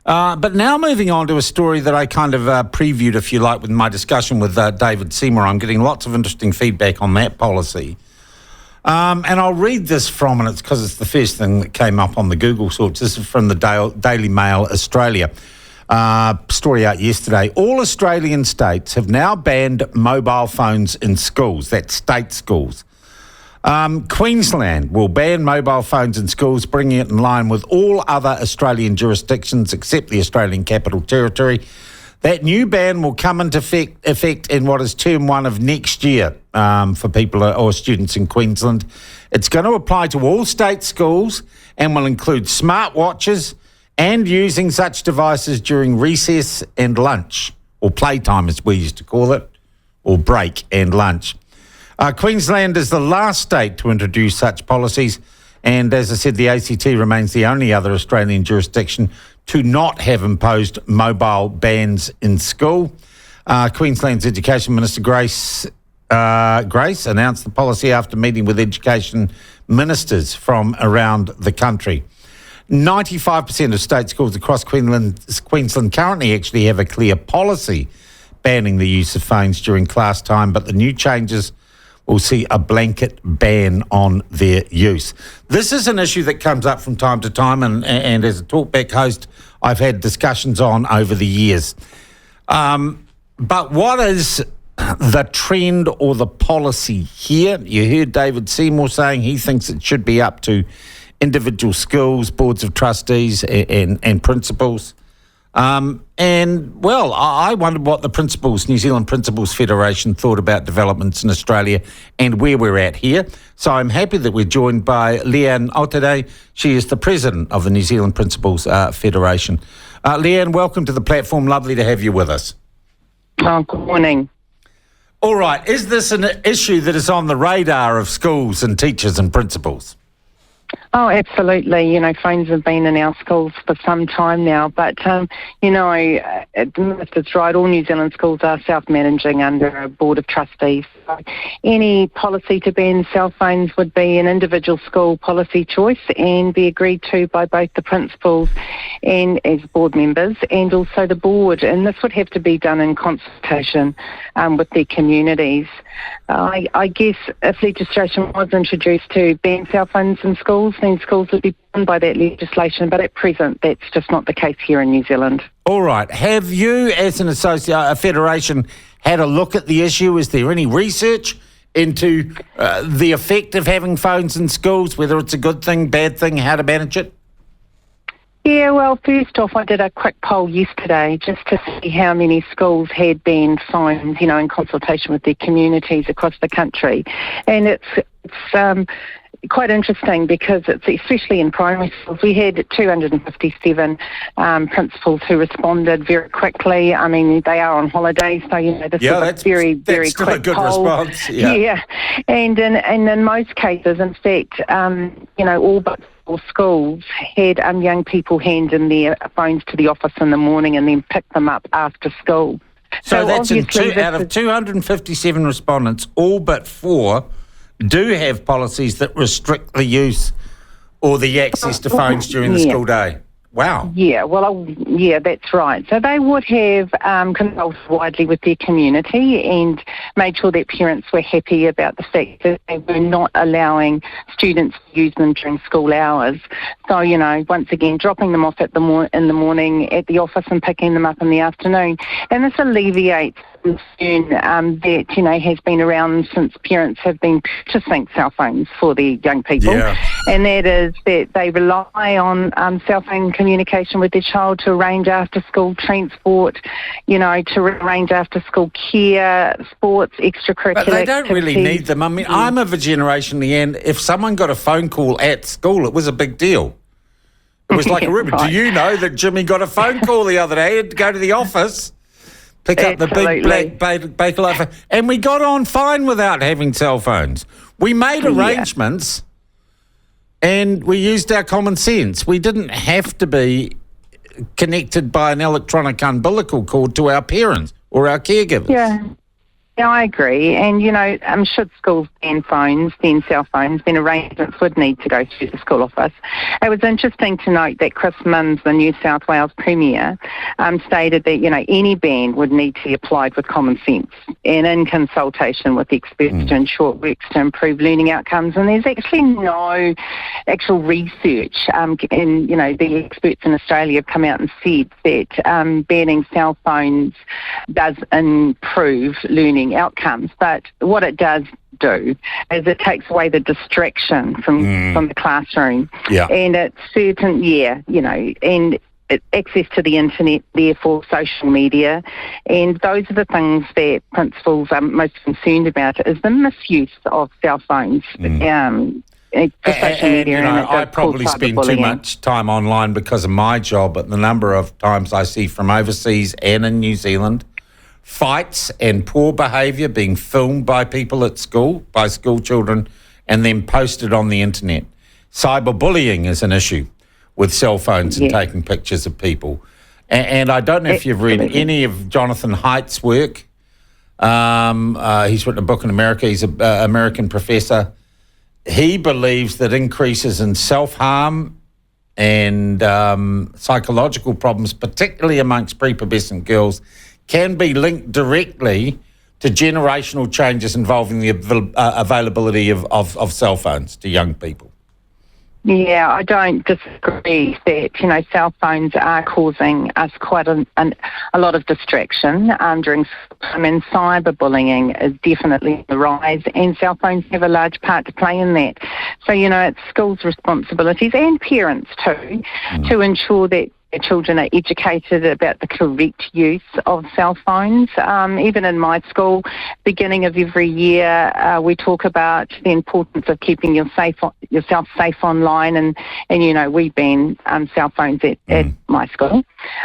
But now moving on to a story that I kind of previewed, if you like, with my discussion with David Seymour. I'm getting lots of interesting feedback on that policy. And I'll read this from, and it's because it's the first thing that came up on the Google search. This is from the Daily Mail Australia. Story out yesterday. All Australian states have now banned mobile phones in schools. That's state schools. Queensland will ban mobile phones in schools, bringing it in line with all other Australian jurisdictions except the Australian Capital Territory. That new ban will come into effect in what is term 1 of next year for people or students in Queensland. It's going to apply to all state schools and will include smartwatches and using such devices during recess and lunch, or playtime as we used to call it, or break and lunch. Queensland is the last state to introduce such policies, and as I said, the ACT remains the only other Australian jurisdiction to not have imposed mobile bans in school. Queensland's Education Minister Grace announced the policy after meeting with education ministers from around the country. 95% of state schools across Queensland currently actually have a clear policy banning the use of phones during class time, but the new changes will see a blanket ban on their use. This is an issue that comes up from time to time, and as a talkback host, I've had discussions on over the years. But what is the trend or the policy here? You heard David Seymour saying he thinks it should be up to individual schools, boards of trustees and principals. I wondered what the New Zealand Principals Federation thought about developments in Australia and where we're at here. So I'm happy that we're joined by Leanne Otene. She is the president of the New Zealand Principals Federation. Leanne, welcome to the platform. Lovely to have you with us. Good morning. All right. Is this an issue that is on the radar of schools and teachers and principals? Oh, absolutely. Phones have been in our schools for some time now, but, the Minister's right, all New Zealand schools are self-managing under a board of trustees. So any policy to ban cell phones would be an individual school policy choice and be agreed to by both the principals and as board members and also the board. And this would have to be done in consultation with their communities. I guess if legislation was introduced to ban cell phones in schools, then schools would be bound by that legislation. But at present, that's just not the case here in New Zealand. All right. Have you, as a federation, had a look at the issue? Is there any research into the effect of having phones in schools, whether it's a good thing, bad thing, how to manage it? Yeah, well, first off, I did a quick poll yesterday just to see how many schools had banned phones, in consultation with their communities across the country. And it's quite interesting because it's especially in primary schools. We had 257 principals who responded very quickly. I mean, they are on holiday, so this is a very, very quick a good poll. Response. Yeah, and in most cases, in fact, all but four schools had young people hand in their phones to the office in the morning and then pick them up after school. So that's out of 257 respondents, all but 4 do have policies that restrict the use or the access to phones during the school day. Wow. Yeah, that's right. So they would have consulted widely with their community and made sure that parents were happy about the fact that they were not allowing students to use them during school hours. So, once again, dropping them off in the morning at the office and picking them up in the afternoon. And this alleviates concern that, has been around since parents have been purchasing cell phones for their young people. Yeah. And that is that they rely on cell phone communication with their child to arrange after-school transport, to arrange after-school care, sports, extracurricular But they don't activities. really need them. I mean, I'm of a generation, Leanne, if someone got a phone call at school, it was a big deal. It was like a ribbon. Right. Do you know that Jimmy got a phone call the other day? He had to go to the office, pick up the big black baker loaf, and we got on fine without having cell phones. We made arrangements and we used our common sense. We didn't have to be connected by an electronic umbilical cord to our parents or our caregivers. Yeah. Yeah, I agree. And, should schools ban phones, then cell phones, then arrangements would need to go through the school office. It was interesting to note that Chris Minns, the New South Wales Premier, stated that, any ban would need to be applied with common sense and in consultation with experts to ensure it works to improve learning outcomes. And there's actually no actual research. And, the experts in Australia have come out and said that banning cell phones does improve learning outcomes, but what it does do is it takes away the distraction from the classroom, and it's certain, and access to the internet, therefore social media, and those are the things that principals are most concerned about, is the misuse of cell phones. I probably spend too much time online because of my job, but the number of times I see from overseas and in New Zealand fights and poor behaviour being filmed by people at school, by school children, and then posted on the internet. Cyberbullying is an issue with cell phones and taking pictures of people. And I don't know if you've read any of Jonathan Haidt's work. He's written a book in America. He's an American professor. He believes that increases in self-harm and psychological problems, particularly amongst prepubescent girls, can be linked directly to generational changes involving the availability of cell phones to young people. Yeah, I don't disagree that, cell phones are causing us quite a lot of distraction during time, and cyberbullying is definitely on the rise, and cell phones have a large part to play in that. So, it's schools' responsibilities and parents too to ensure that their children are educated about the correct use of cell phones. Even in my school, beginning of every year, we talk about the importance of keeping yourself safe online, and we ban cell phones at my school.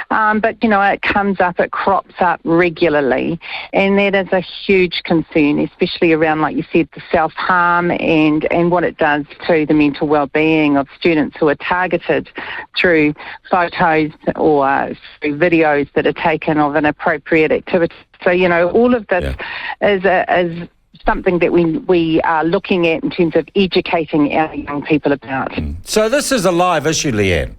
But, it comes up, it crops up regularly, and that is a huge concern, especially around, like you said, the self-harm and what it does to the mental well-being of students who are targeted through photos or through videos that are taken of inappropriate activity. So, all of this is something that we are looking at in terms of educating our young people about. So this is a live issue, Leanne?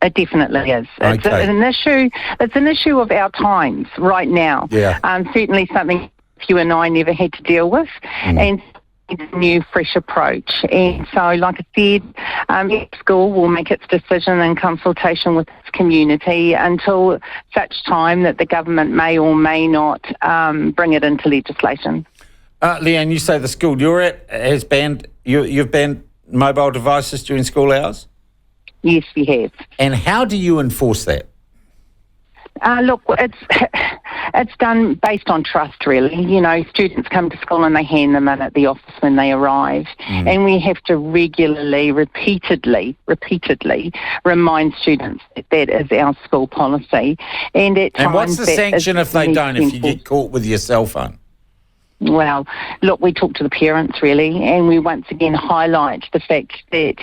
It definitely is. It's an issue. It's an issue of our times right now. Yeah. Certainly something you and I never had to deal with, and it's a new, fresh approach. And so, like I said, each school will make its decision in consultation with its community until such time that the government may or may not bring it into legislation. Leanne, you say the school you're at has banned you've banned mobile devices during school hours? Yes, we have. And how do you enforce that? Look, it's done based on trust, really. Students come to school and they hand them in at the office when they arrive, and we have to regularly, repeatedly remind students that is our school policy. And at times, what's the sanction if they don't, if you get caught with your cell phone? Well, look, we talk to the parents, really, and we once again highlight the fact that,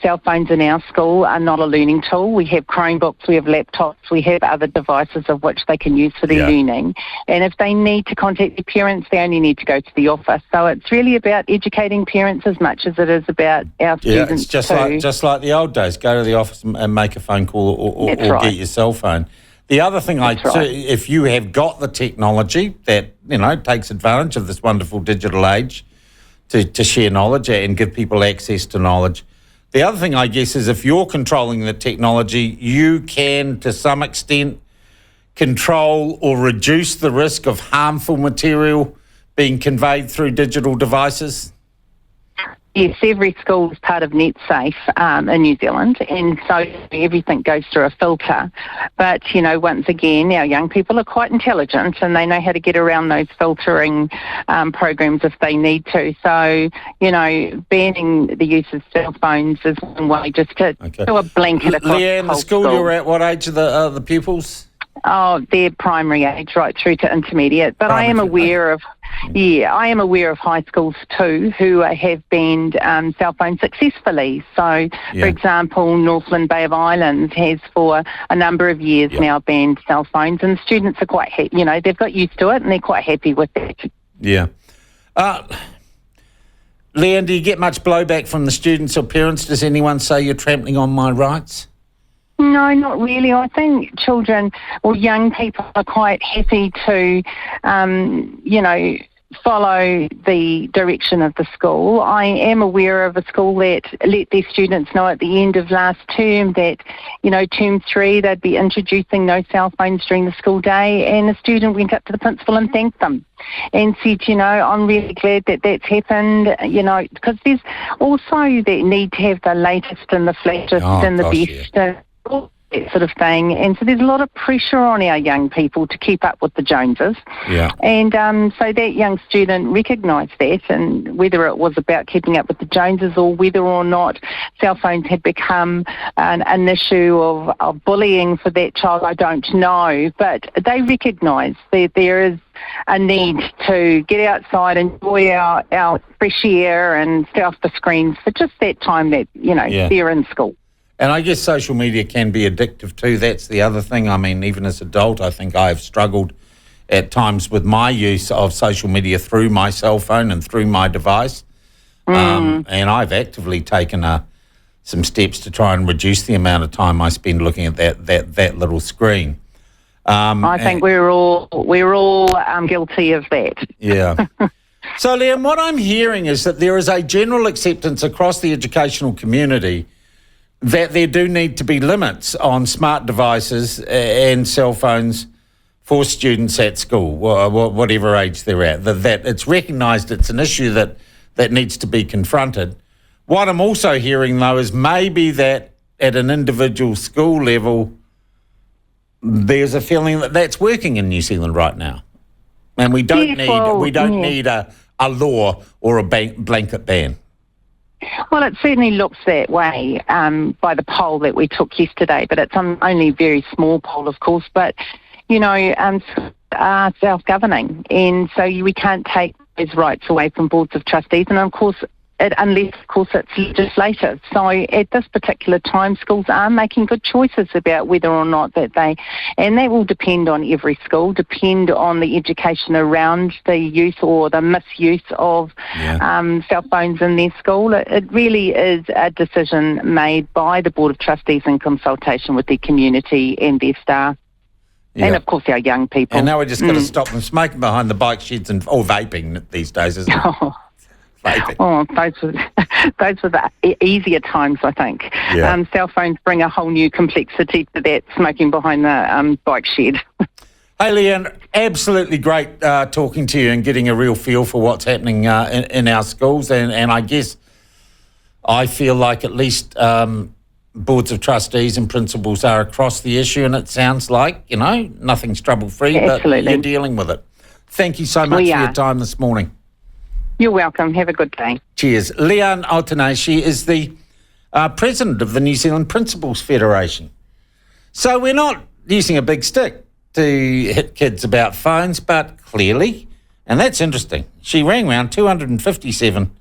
cell phones in our school are not a learning tool. We have Chromebooks, we have laptops, we have other devices of which they can use for their learning. And if they need to contact their parents, they only need to go to the office. So it's really about educating parents as much as it is about our students. Yeah, it's just like the old days. Go to the office and make a phone call or get your cell phone. The other thing if you have got the technology that, takes advantage of this wonderful digital age to share knowledge and give people access to knowledge. The other thing, I guess, is if you're controlling the technology, you can, to some extent, control or reduce the risk of harmful material being conveyed through digital devices. Yes, every school is part of Netsafe in New Zealand, and so everything goes through a filter. But, once again, our young people are quite intelligent and they know how to get around those filtering programs if they need to. So, banning the use of cell phones is one way just to do a blanket across Leanne, the school you're at, what age are the pupils? Oh, they're primary age right through to intermediate. But I am aware of Yeah, I am aware of high schools too who have banned cell phones successfully. So, for example, Northland Bay of Islands has for a number of years now banned cell phones, and students are quite, they've got used to it and they're quite happy with it. Yeah. Leanne, do you get much blowback from the students or parents? Does anyone say you're trampling on my rights? No, not really. I think children or young people are quite happy to, follow the direction of the school. I am aware of a school that let their students know at the end of last term that, term 3, they'd be introducing no cell phones during the school day, and a student went up to the principal and thanked them and said, I'm really glad that that's happened, because there's also that need to have the latest and the flashiest and the best. All that sort of thing. And so there's a lot of pressure on our young people to keep up with the Joneses. Yeah. And so that young student recognised that, and whether it was about keeping up with the Joneses or whether or not cell phones had become an issue of bullying for that child, I don't know. But they recognise that there is a need to get outside, enjoy our fresh air and stay off the screens for just that time that, they're in school. And I guess social media can be addictive too. That's the other thing. I mean, even as an adult, I think I've struggled at times with my use of social media through my cell phone and through my device. And I've actively taken some steps to try and reduce the amount of time I spend looking at that little screen. I think we're all guilty of that. Yeah. So, Leanne, what I'm hearing is that there is a general acceptance across the educational community that there do need to be limits on smart devices and cell phones for students at school, whatever age they're at, that it's recognised it's an issue that needs to be confronted. What I'm also hearing, though, is maybe that at an individual school level, there's a feeling that that's working in New Zealand right now. And we don't need a law or a blanket ban. Well, it certainly looks that way by the poll that we took yesterday, but it's only a very small poll, of course. But, are self-governing, and so we can't take those rights away from boards of trustees. And, of course, unless, of course, it's legislative. So at this particular time, schools are making good choices about whether or not that and that will depend on every school, depend on the education around the use or the misuse of cell phones in their school. It really is a decision made by the Board of Trustees in consultation with their community and their staff. Yeah. And, of course, our young people. And now we're just going to stop them smoking behind the bike sheds or vaping these days, isn't it? Oh, those were the easier times, I think. Yeah. Cell phones bring a whole new complexity to that smoking behind the bike shed. Hey, Leanne, absolutely great talking to you and getting a real feel for what's happening in our schools. And I guess I feel like at least boards of trustees and principals are across the issue, and it sounds like, nothing's trouble-free, but you're dealing with it. Thank you so much for your time this morning. You're welcome. Have a good day. Cheers. Leanne Otene, she is the president of the New Zealand Principals Federation. So we're not using a big stick to hit kids about phones, but clearly, and that's interesting, she rang round 257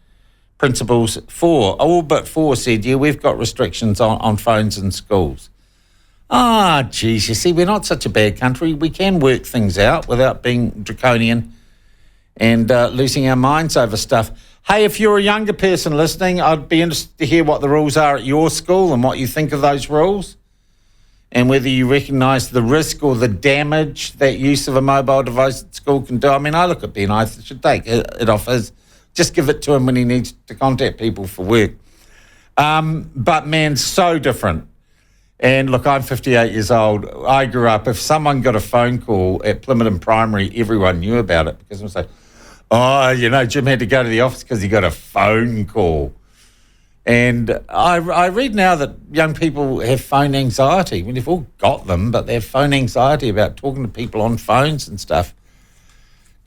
principals, all but four said, we've got restrictions on phones in schools. Geez, you see, we're not such a bad country. We can work things out without being draconian and losing our minds over stuff. Hey, if you're a younger person listening, I'd be interested to hear what the rules are at your school and what you think of those rules and whether you recognise the risk or the damage that use of a mobile device at school can do. I mean, I look at Ben, I should take it off just give it to him when he needs to contact people for work. But man, so different. And look, I'm 58 years old. I grew up, if someone got a phone call at Plymouth Primary, everyone knew about it because it was like, Jim had to go to the office because he got a phone call. And I read now that young people have phone anxiety. I mean, they've all got them, but they have phone anxiety about talking to people on phones and stuff.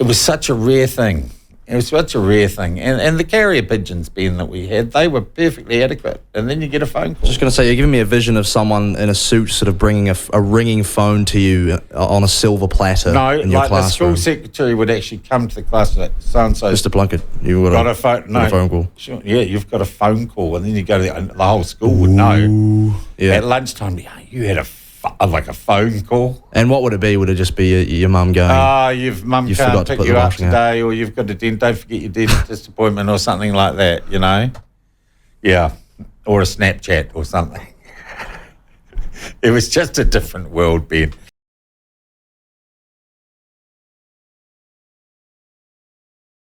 It was such a rare thing It was such a rare thing. And the carrier pigeons, Ben, that we had, they were perfectly adequate. And then you get a phone call. Just going to say, you're giving me a vision of someone in a suit sort of bringing a ringing phone to you on a silver platter in your like classroom. the school secretary would actually come to the class and say, so-and-so. Mr. Plunket, you've got a phone call. Sure, yeah, you've got a phone call. And then you go to the whole school would know. Yeah. At lunchtime, you had a phone call. And what would it be? Would it just be your mum going, Mum can't pick you up today, or you've got don't forget your dentist appointment or something like that, you know? Yeah, or a Snapchat or something. It was just a different world, Ben.